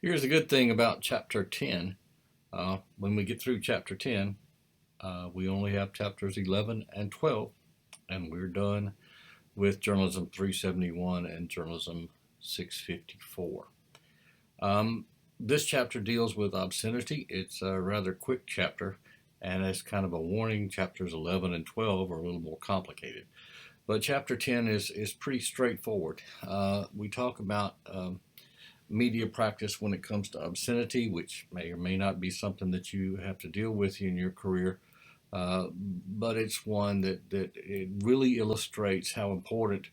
Here's the good thing about chapter 10. When we get through chapter 10, we only have chapters 11 and 12, and we're done with Journalism 371 and Journalism 654. This chapter deals with obscenity. It's a rather quick chapter, and as kind of a warning, chapters 11 and 12 are a little more complicated. But chapter 10 is pretty straightforward. We talk about media practice when it comes to obscenity, which may or may not be something that you have to deal with in your career, but it's one that it really illustrates how important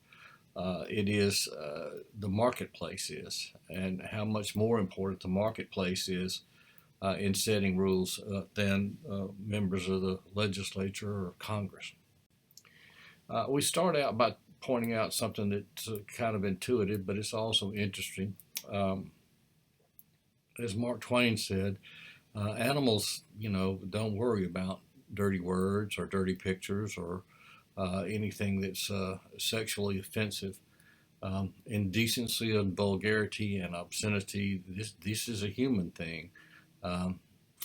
it is the marketplace is, and how much more important the marketplace is in setting rules than members of the legislature or Congress. We start out by pointing out something that's kind of intuitive, but it's also interesting. As Mark Twain said, animals, don't worry about dirty words or dirty pictures or anything that's sexually offensive. Indecency and vulgarity and obscenity, this is a human thing.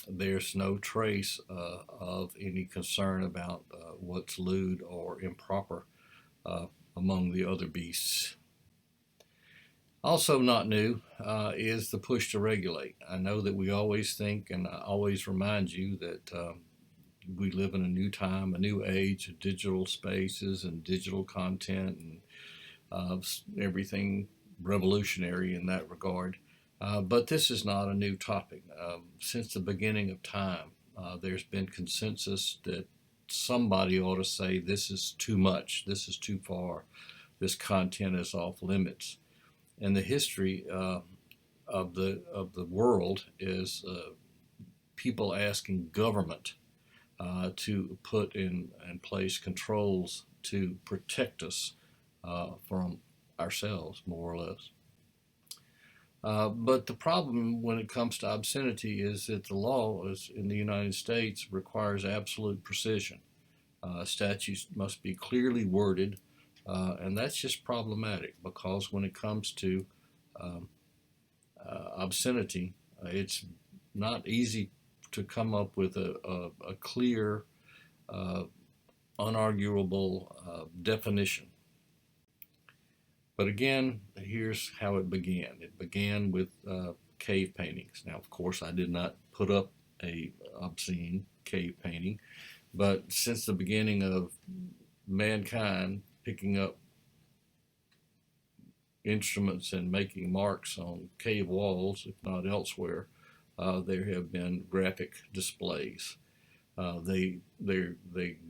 There's no trace of any concern about what's lewd or improper among the other beasts. Also not new is the push to regulate. I know that we always think, and I always remind you that we live in a new time, a new age of digital spaces and digital content and everything revolutionary in that regard. But this is not a new topic. Since the beginning of time, there's been consensus that somebody ought to say this is too much, this is too far, this content is off limits. And the history of the world is people asking government to put in place controls to protect us from ourselves, more or less. But the problem when it comes to obscenity is that the law in the United States requires absolute precision. Statutes must be clearly worded, and that's just problematic because when it comes to obscenity, it's not easy to come up with a clear, unarguable definition. But again, here's how it began. It began with cave paintings. Now, of course, I did not put up a obscene cave painting, but since the beginning of mankind picking up instruments and making marks on cave walls, if not elsewhere, there have been graphic displays. They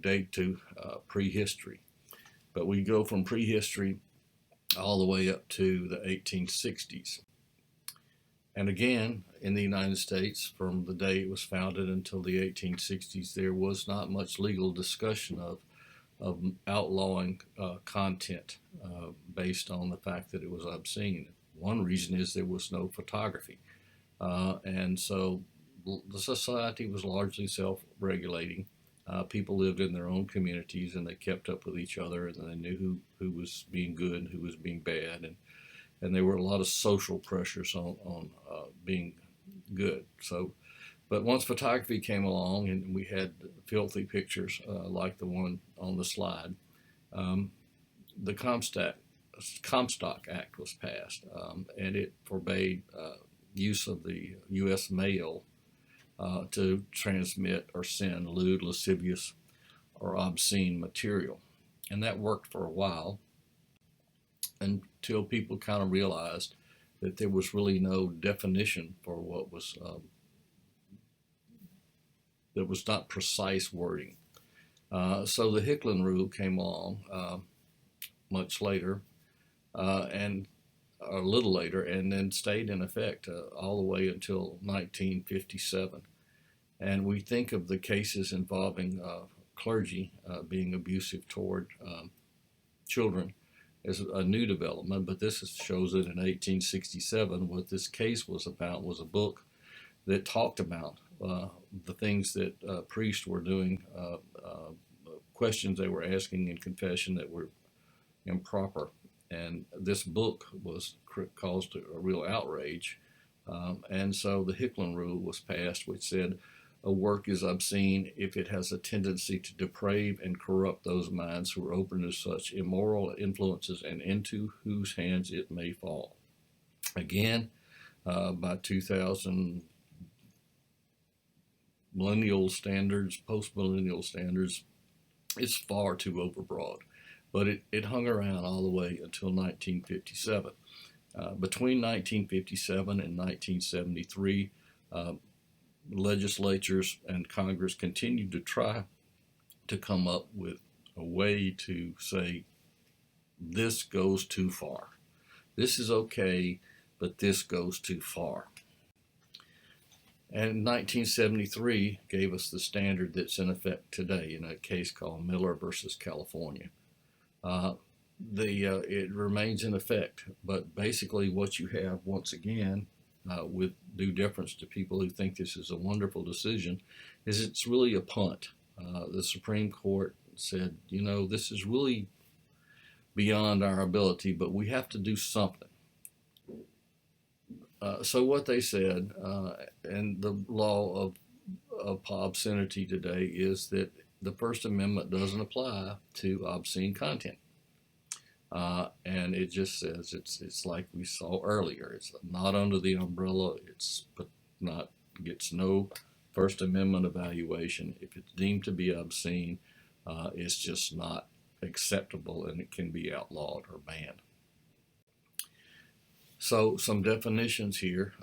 date to prehistory, but we go from prehistory all the way up to the 1860s. And again, in the United States, from the day it was founded until the 1860s, there was not much legal discussion of outlawing content based on the fact that it was obscene. One reason is there was no photography. And so the society was largely self-regulating. People lived in their own communities and they kept up with each other, and they knew who was being good and who was being bad. And there were a lot of social pressures on being good. So, but once photography came along and we had filthy pictures like the one on the slide, the Comstock Act was passed, and it forbade use of the U.S. mail to transmit or send lewd, lascivious, or obscene material. And that worked for a while until people kind of realized that there was really no definition for what was that was not precise wording. So the Hicklin rule came along much later, and a little later, and then stayed in effect all the way until 1957. And we think of the cases involving clergy being abusive toward children as a new development, but this shows that in 1867, what this case was about was a book that talked about the things that priests were doing, questions they were asking in confession that were improper. And this book caused a real outrage And so the Hicklin rule was passed, which said a work is obscene if it has a tendency to deprave and corrupt those minds who are open to such immoral influences and into whose hands it may fall. Again, by 2000, millennial standards, post-millennial standards, it's far too overbroad. But it hung around all the way until 1957. Between 1957 and 1973, legislatures and Congress continued to try to come up with a way to say, this goes too far. This is okay, but this goes too far. And 1973 gave us the standard that's in effect today in a case called Miller versus California. It remains in effect, but basically what you have, once again, with due deference to people who think this is a wonderful decision, is it's really a punt. The Supreme Court said, this is really beyond our ability, but we have to do something. So what they said, and the law of obscenity today, is that the First Amendment doesn't apply to obscene content. And it just says it's like we saw earlier. It's not under the umbrella. Gets no First Amendment evaluation. If it's deemed to be obscene, it's just not acceptable, and it can be outlawed or banned. So some definitions here.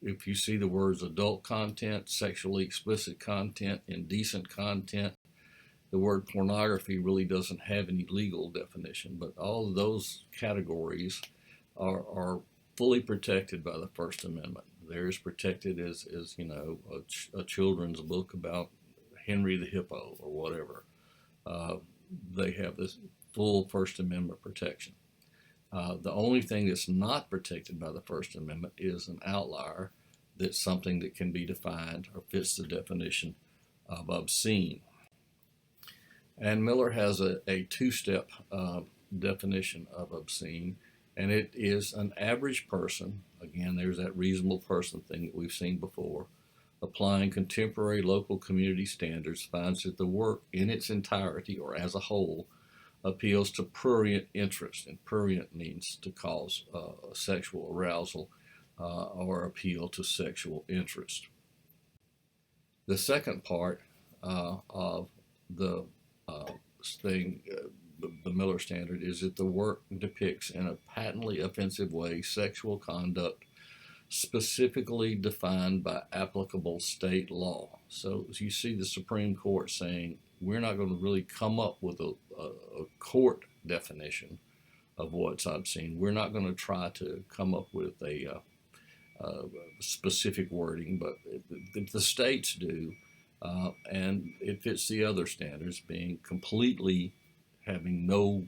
If you see the words adult content, sexually explicit content, indecent content, the word pornography really doesn't have any legal definition, but all of those categories are fully protected by the First Amendment. They're as protected as a children's book about Henry the Hippo or whatever. They have this full First Amendment protection. The only thing that's not protected by the First Amendment is an outlier that's something that can be defined or fits the definition of obscene. And Miller has a two-step definition of obscene, and it is an average person, again, there's that reasonable person thing that we've seen before, applying contemporary local community standards, finds that the work in its entirety or as a whole appeals to prurient interest, and prurient means to cause sexual arousal or appeal to sexual interest. The second part of the the Miller standard, is that the work depicts in a patently offensive way sexual conduct specifically defined by applicable state law. So you see the Supreme Court saying, we're not going to really come up with a court definition of what's obscene. We're not going to try to come up with a specific wording, but if the states do, and it fits the other standards, being completely having no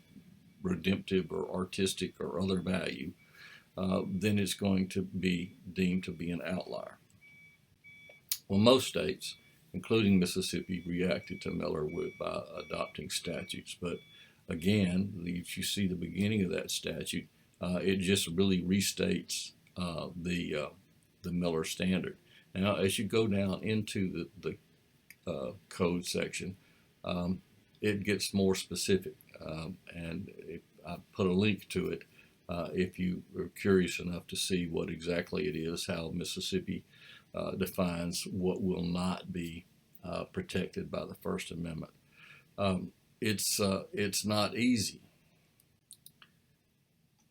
redemptive or artistic or other value, then it's going to be deemed to be an outlier. Well, most states, including Mississippi, reacted to Miller by adopting statutes. But again, if you see the beginning of that statute, it just really restates the Miller standard. Now, as you go down into the code section, it gets more specific, and I put a link to it if you are curious enough to see what exactly it is, how Mississippi defines what will not be protected by the First Amendment. It's not easy.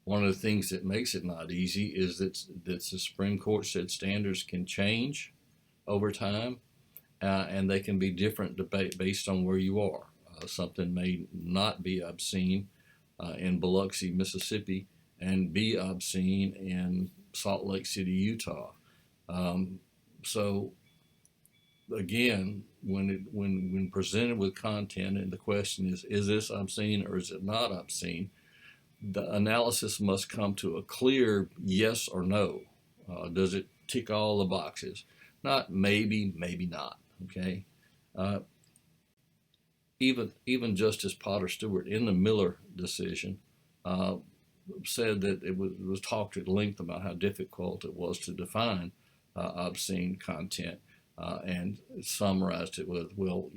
One of the things that makes it not easy is that the Supreme Court said standards can change over time, and they can be different based on where you are. Something may not be obscene in Biloxi, Mississippi, and be obscene in Salt Lake City, Utah. So again, when presented with content and the question is this obscene or is it not obscene, the analysis must come to a clear yes or no. Does it tick all the boxes? Not maybe, maybe not. Okay. Even Justice Potter Stewart in the Miller decision said that it was talked at length about how difficult it was to define obscene content, and summarized it with, well,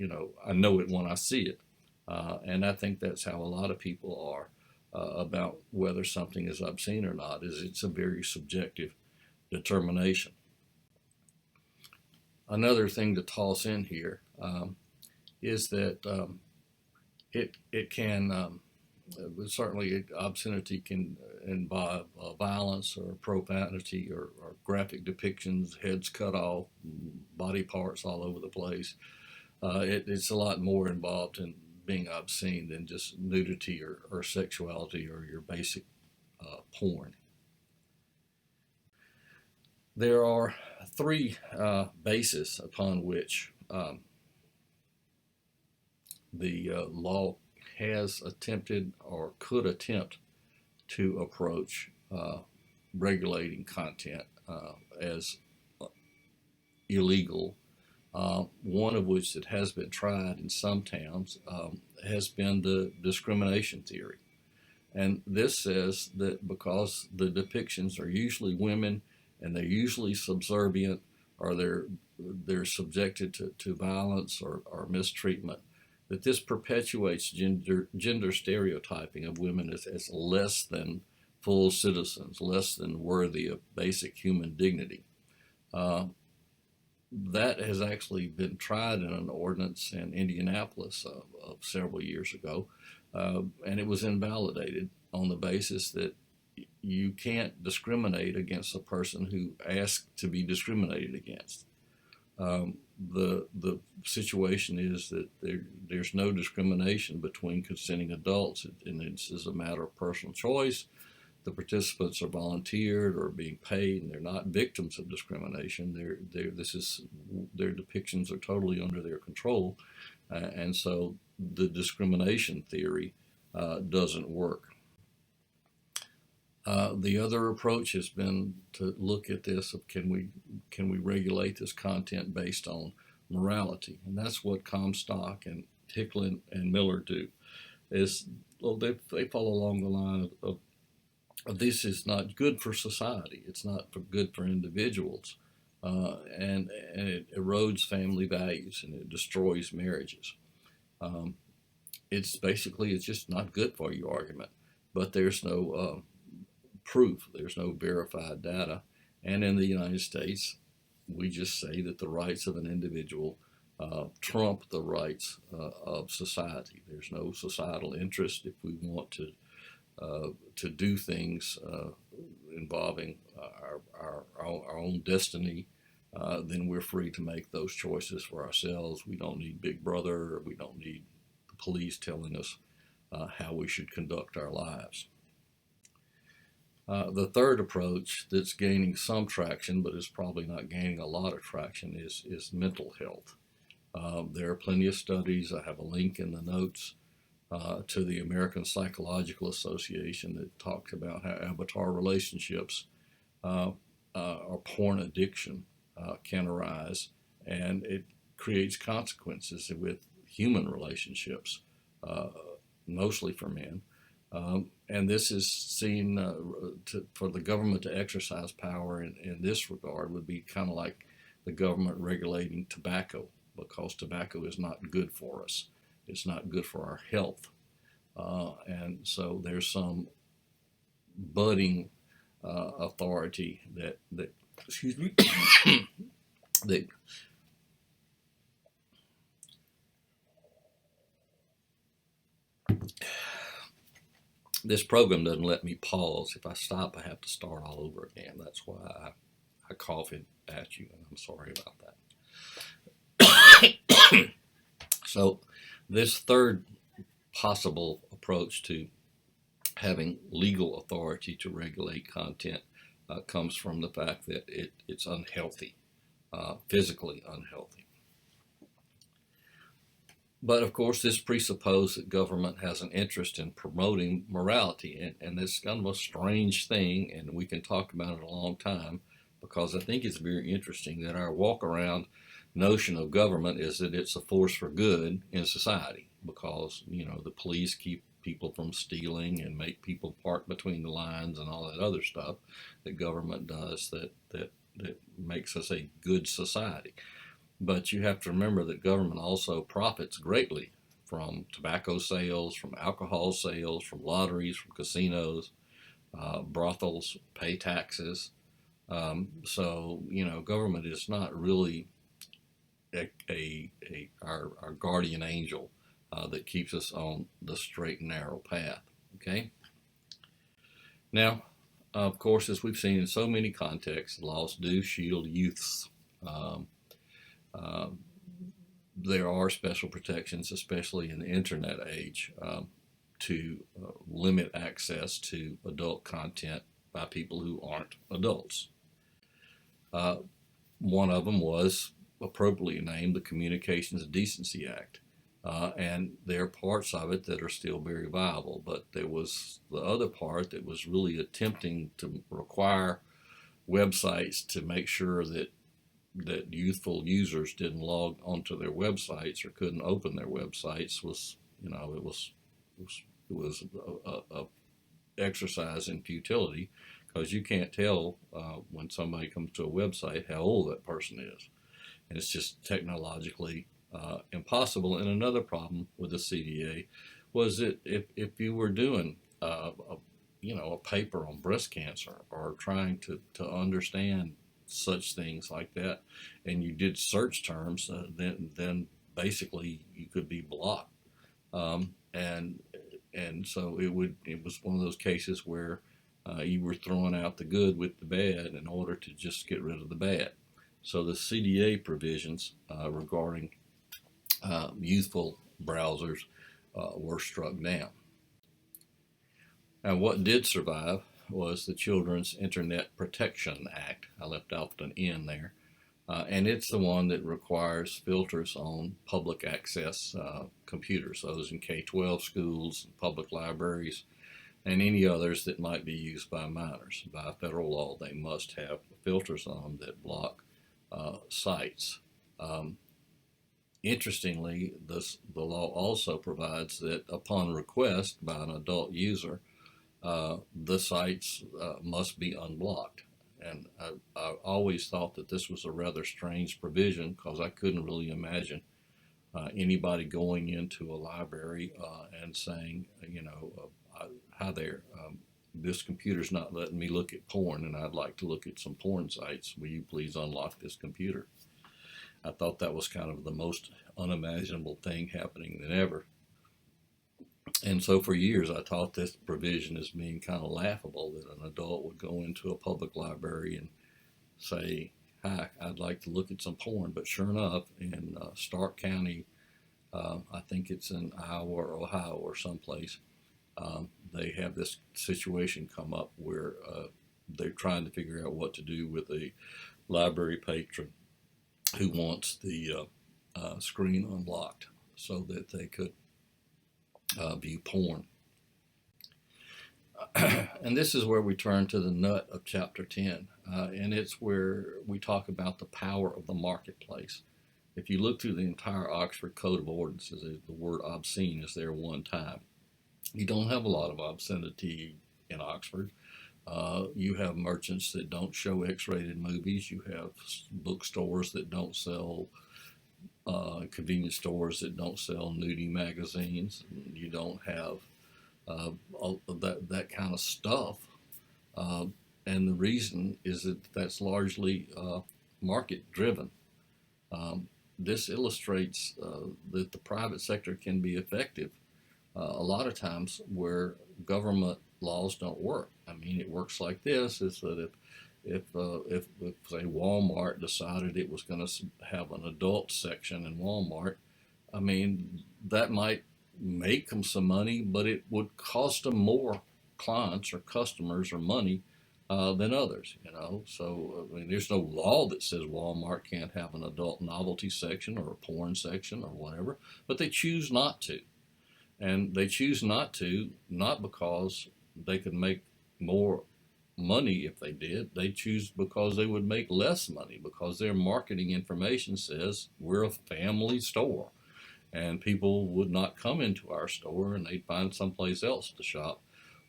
I know it when I see it. And I think that's how a lot of people are about whether something is obscene or not, is it's a very subjective determination. Another thing to toss in here is that it can certainly obscenity can involve violence or profanity or graphic depictions, heads cut off, body parts all over the place. It's a lot more involved in being obscene than just nudity or sexuality or your basic porn. There are three bases upon which the law has attempted or could attempt to approach regulating content as illegal. One of which that has been tried in some towns has been the discrimination theory. And this says that because the depictions are usually women and they're usually subservient, or they're subjected to violence or mistreatment, that this perpetuates gender stereotyping of women as less than full citizens, less than worthy of basic human dignity. That has actually been tried in an ordinance in Indianapolis of several years ago, and it was invalidated on the basis that you can't discriminate against a person who asks to be discriminated against. The situation is that there's no discrimination between consenting adults, and this is a matter of personal choice. The participants are volunteered or being paid, and they're not victims of discrimination. Their depictions are totally under their control, and so the discrimination theory doesn't work. The other approach has been to look at this of can we regulate this content based on morality, and that's what Comstock and Hicklin and Miller do. They follow along the line of this is not good for society. It's not good for individuals, and it erodes family values and it destroys marriages. It's just not good for you argument, but there's no proof. There's no verified data, and in the United States, we just say that the rights of an individual trump the rights of society. There's no societal interest. If we want to do things involving our own destiny, then we're free to make those choices for ourselves. We don't need Big Brother, or we don't need the police telling us how we should conduct our lives. The third approach that's gaining some traction, but is probably not gaining a lot of traction, is mental health. There are plenty of studies. I have a link in the notes to the American Psychological Association that talks about how avatar relationships or porn addiction can arise, and it creates consequences with human relationships, mostly for men. And this is seen for the government to exercise power in this regard would be kind of like the government regulating tobacco, because tobacco is not good for us. It's not good for our health. And so there's some budding authority that excuse me, that this program doesn't let me pause. If I stop, I have to start all over again. That's why I cough it at you, and I'm sorry about that. So this third possible approach to having legal authority to regulate content comes from the fact that it's unhealthy, physically unhealthy. But of course, this presupposes that government has an interest in promoting morality, and this is kind of a strange thing, and we can talk about it a long time, because I think it's very interesting that our walk-around notion of government is that it's a force for good in society, because the police keep people from stealing and make people park between the lines and all that other stuff that government does that makes us a good society. But you have to remember that government also profits greatly from tobacco sales, from alcohol sales, from lotteries, from casinos, brothels, pay taxes. So, government is not really our guardian angel that keeps us on the straight and narrow path. Okay? Now, of course, as we've seen in so many contexts, laws do shield youths. Um, uh, there are special protections, especially in the internet age, to limit access to adult content by people who aren't adults. Uh, One of them was appropriately named the Communications Decency Act. And there are parts of it that are still very viable, but there was the other part that was really attempting to require websites to make sure that youthful users didn't log onto their websites or couldn't open their websites. Was it was a exercise in futility, because you can't tell when somebody comes to a website how old that person is, and it's just technologically impossible. And another problem with the CDA was that if you were doing a paper on breast cancer or trying to understand such things like that, and you did search terms, then basically you could be blocked. And so it was one of those cases where you were throwing out the good with the bad in order to just get rid of the bad. So the CDA provisions regarding youthful browsers were struck down. Now, what did survive was the Children's Internet Protection Act. I left out an N there. And it's the one that requires filters on public access computers, those in K-12 schools, public libraries, and any others that might be used by minors. By federal law, they must have filters on them that block sites. Um, Interestingly, the law also provides that upon request by an adult user, the sites must be unblocked. And I always thought that this was a rather strange provision, because I couldn't really imagine anybody going into a library and saying, hi there, this computer's not letting me look at porn, and I'd like to look at some porn sites. Will you please unlock this computer? I thought that was kind of the most unimaginable thing happening than ever. And so for years, I taught this provision as being kind of laughable, that an adult would go into a public library and say, hi, I'd like to look at some porn. But sure enough, in Stark County, I think it's in Iowa or Ohio or someplace, they have this situation come up where they're trying to figure out what to do with a library patron who wants the screen unlocked so that they could view porn. And this is where we turn to the nut of chapter 10, and it's where we talk about the power of the marketplace. If you look through the entire Oxford Code of Ordinances, the word obscene is there one time. You don't have a lot of obscenity in Oxford. You have merchants that don't show X-rated movies. You have bookstores that don't sell, convenience stores that don't sell nudie magazines. You don't have that kind of stuff. And the reason is that that's largely market driven. This illustrates that the private sector can be effective a lot of times where government laws don't work. I mean, it works like this: is that if say Walmart decided it was going to have an adult section in Walmart, I mean, that might make them some money, but it would cost them more clients or customers or money than others. So I mean, there's no law that says Walmart can't have an adult novelty section or a porn section or whatever, but they choose not to. And they choose not to, not because they could make more money if they did. They choose because they would make less money, because their marketing information says we're a family store. and people would not come into our store, and they'd find someplace else to shop,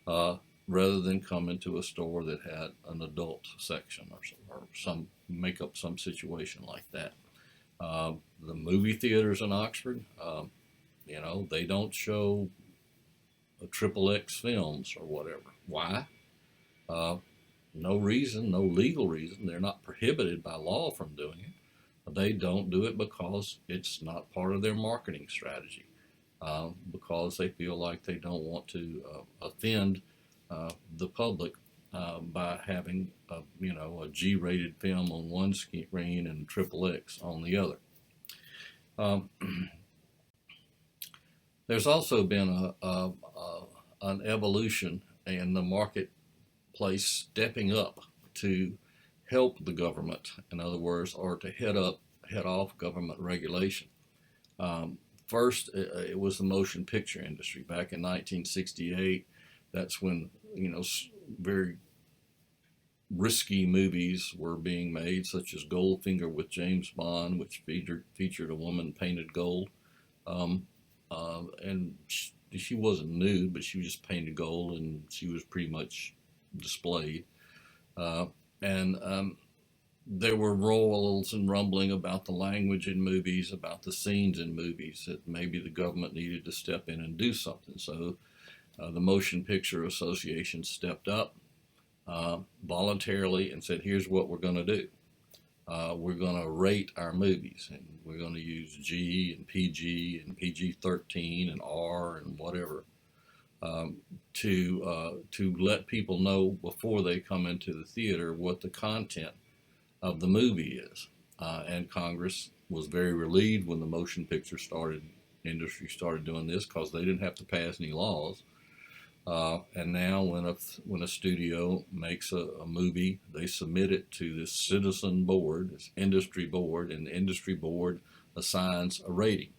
uh, rather than come into a store that had an adult section, or some make up some situation like that. The movie theaters in Oxford, they don't show triple X films or whatever. Why? Uh, no reason, no legal reason. They're not prohibited by law from doing it. They don't do it because it's not part of their marketing strategy. Because they feel like they don't want to offend the public by having a G-rated film on one screen and triple X on the other. Um, there's also been an evolution in the marketplace stepping up to help the government, in other words, or to head off government regulation. First, it was the motion picture industry. Back in 1968, that's when very risky movies were being made, such as Goldfinger with James Bond, which featured a woman painted gold. And she wasn't nude, but she was just painted gold, and she was pretty much displayed. And there were roars and rumbling about the language in movies, about the scenes in movies, that maybe the government needed to step in and do something. So the Motion Picture Association stepped up voluntarily and said, here's what we're going to do. We're going to rate our movies, and we're going to use G and PG-13 and R and whatever, to let people know before they come into the theater what the content of the movie is. And Congress was very relieved when the motion picture industry started doing this, because they didn't have to pass any laws. And now when a studio makes a movie, they submit it to this citizen board, this industry board, and the industry board assigns a rating.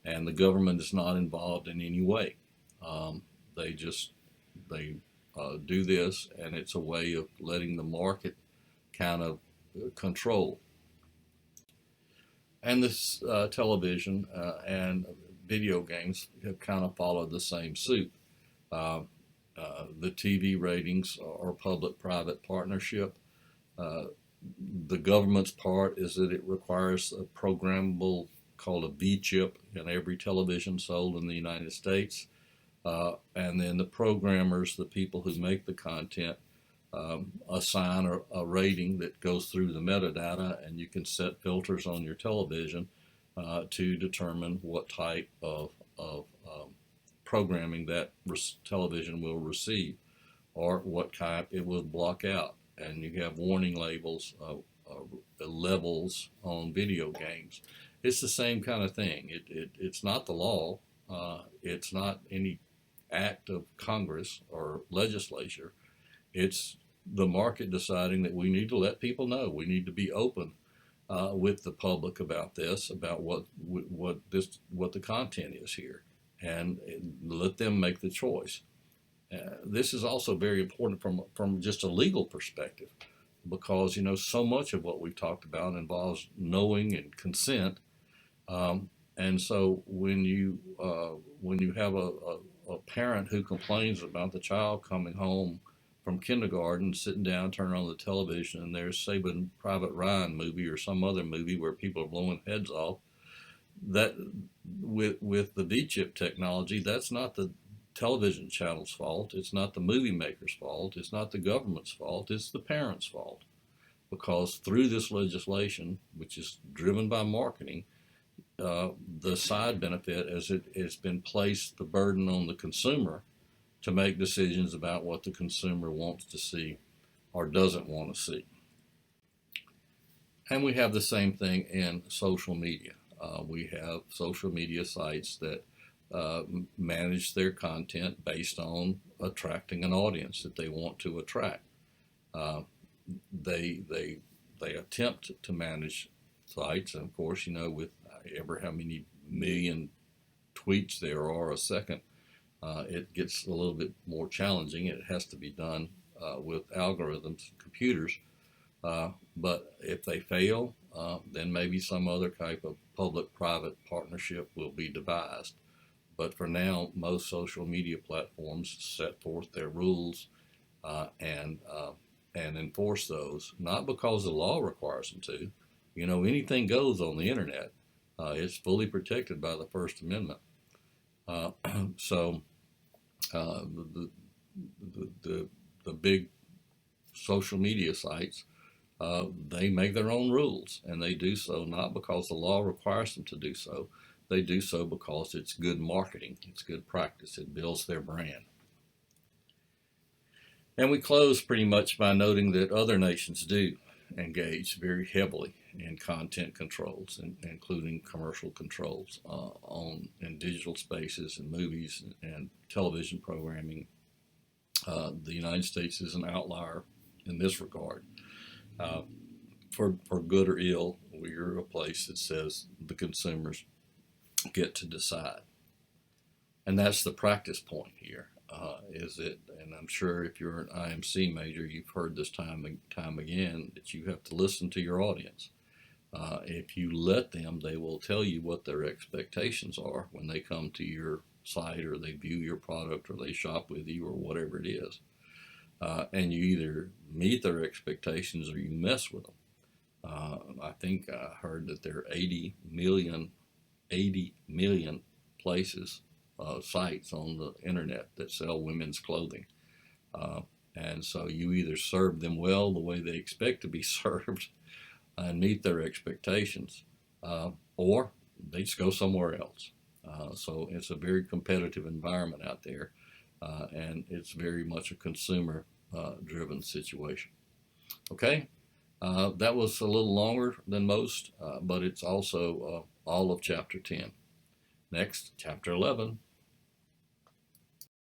And the government is not involved in any way. They do this, and it's a way of letting the market kind of control. And this television and video games have kind of followed the same suit. The TV ratings are public-private partnership. The government's part is that it requires a programmable called a V chip in every television sold in the United States. And then the programmers, the people who make the content, assign a rating that goes through the metadata, and you can set filters on your television to determine what type of programming that television will receive, or what type it will block out. And you have warning labels, levels on video games. It's the same kind of thing. It's not the law. It's not any act of Congress or legislature. It's the market deciding that we need to let people know. We need to be open with the public about this, about what the content is here, and let them make the choice. This is also very important from just a legal perspective, because so much of what we've talked about involves knowing and consent, and so when you have a parent who complains about the child coming home from kindergarten, sitting down, turning on the television, and there's Saving Private Ryan movie or some other movie where people are blowing heads off, that with the V-chip technology, that's not the television channel's fault. It's not the movie maker's fault. It's not the government's fault. It's the parent's fault. Because through this legislation, which is driven by marketing, the side benefit is it's been placed the burden on the consumer to make decisions about what the consumer wants to see or doesn't want to see. And we have the same thing in social media. We have social media sites that manage their content based on attracting an audience that they want to attract. They attempt to manage sites, and of course, with ever how many million tweets there are a second, it gets a little bit more challenging. It has to be done with algorithms and computers. But if they fail, then maybe some other type of public-private partnership will be devised. But for now, most social media platforms set forth their rules uh, and uh, and enforce those, not because the law requires them to. You know, anything goes on the internet. It's fully protected by the First Amendment. Uh, so the, the big social media sites, they make their own rules, and they do so not because the law requires them to do so. They do so because it's good marketing, it's good practice, it builds their brand. And we close pretty much by noting that other nations do engage very heavily in content controls, including commercial controls on in digital spaces and movies and television programming. The United States is an outlier in this regard. Uh, for good or ill, we're a place that says the consumers get to decide. And that's the practice point here. Is it? And I'm sure if you're an IMC major, you've heard this time and time again that you have to listen to your audience. If you let them, they will tell you what their expectations are when they come to your site or they view your product or they shop with you or whatever it is. And you either meet their expectations or you mess with them. I think I heard that there are 80 million places, sites on the internet that sell women's clothing. Uh, and so you either serve them well the way they expect to be served and meet their expectations, or they just go somewhere else. So it's a very competitive environment out there, and it's very much a consumer driven situation. Okay, that was a little longer than most, but it's also all of chapter 10. Next, chapter 11.